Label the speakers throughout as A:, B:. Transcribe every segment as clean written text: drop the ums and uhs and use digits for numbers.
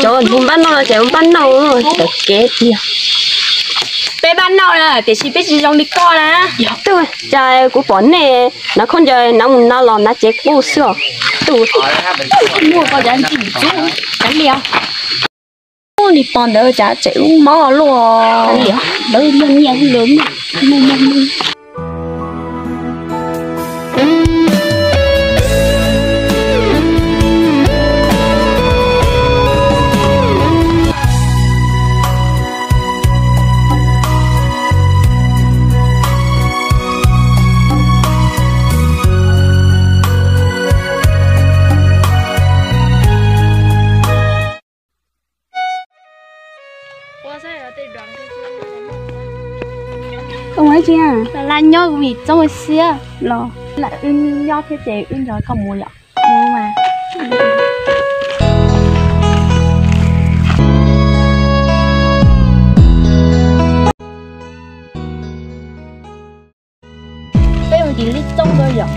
A: Trời muốn bán đâu là chạy muốn bán đâu rồi, được kế đi.
B: Bé bán đâu là để chỉ biết gì trong đi co nè.
A: Tôi trời của bọn này nó không chơi nó làm nó chết bù sữa. Tôi
B: mua có giá chỉ chú cái liều. Mua đi bọn đỡ giá chịu máu luôn. Liều đỡ nhân nhân lớn mua.
A: không ấy chứ
B: là nhau vì trong cái xe lo là nhau thế chế rồi không mua ạ mua mà bây giờ chỉ lít trong thôi ạ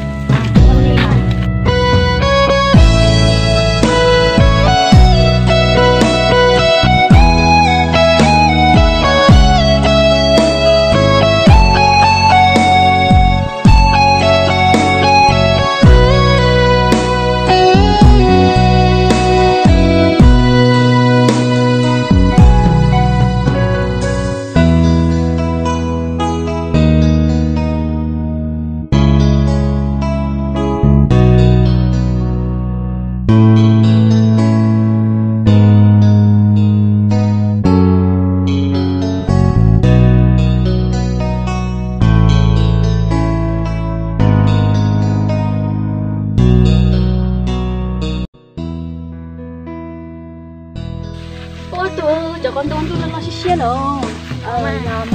B: cho con tôi nó xí rồi mà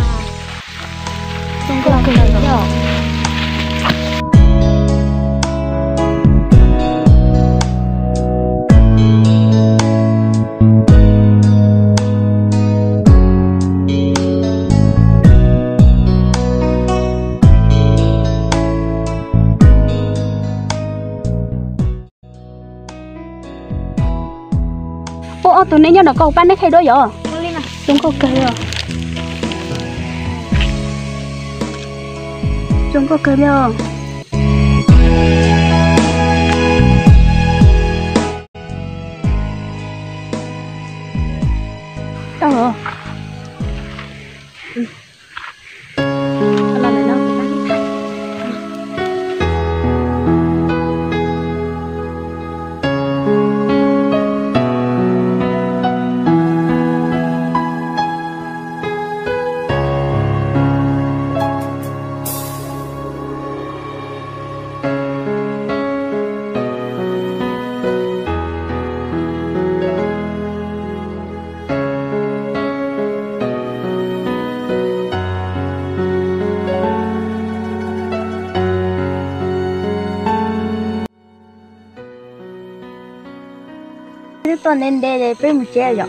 B: không có cái này đâu tụi này nhau nó có bán đấy thay đổi rồi chúng có cây rồi chúng có cây rồi đâu rồi tuần nên để với một chế rồi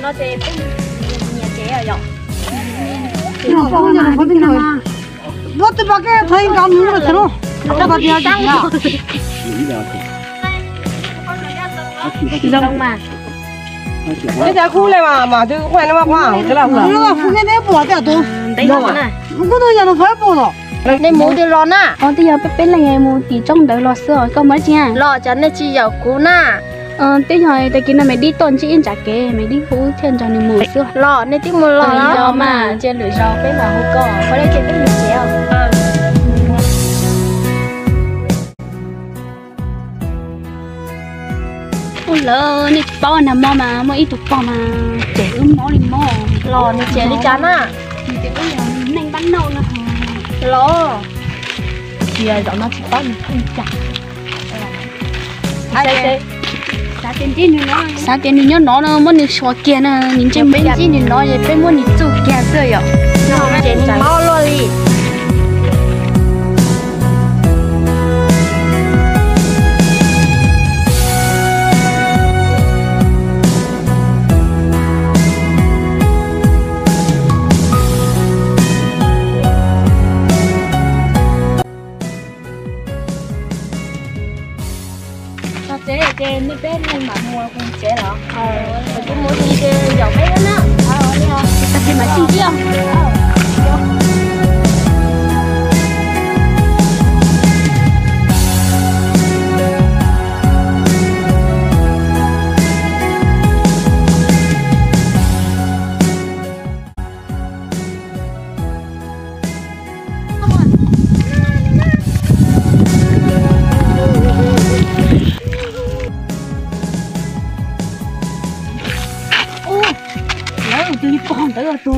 B: nó sẽ nhà trẻ rồi.
C: nó có tin rồi nó tự bắt cái thấy cảm nhận được nó bắt đi ăn
B: Rong mà.
D: cái giá khu này mà chứ không phải nó mà khoảng cái là
C: nó phụ cái này bỏ掉多
B: Đấy rồi nè.
C: không có tôi giờ nó phải bỏ rồi
B: Đây mua thì lo nè.
E: bây giờ bé là ngày mua thì trong đợt lo sữa có mấy nha.
B: Lo cho nên chỉ giàu cũ nè.
E: Tới giờ tại kia là mày đi tuần chỉ in trả kế mày đi hú trên cho nên mua sữa.
B: Lo nên tiếng mua lo
E: Lo mà trên lưỡi rau bé là hú cỏ.
B: Có đây trên cái gì chéo.
E: Ôi lỡ nè bao nằm mò mà mua ít bao mà trẻ mò đi mò.
B: Lo nên trẻ đi chán à.
E: Thì bây giờ nhanh bắn đâu nữa.
B: Lo. Thì giờ nó chỉ có mình không chặt.
E: Sáng tiền thì nhớ nó muốn đi xóa kia nè, nhìn trên bên trên thì nó vậy bên muốn đi chụp kia rồi ạ.
B: Trẻ đi bao lo đi.
E: Chế ở trên bên lên mà mua cũng chế đó.
B: Rồi cũng mua gì thì giàu mấy đó nữa.
E: Đi không? Ta chỉ mà xin chưa? Tôi con tới rồi tôi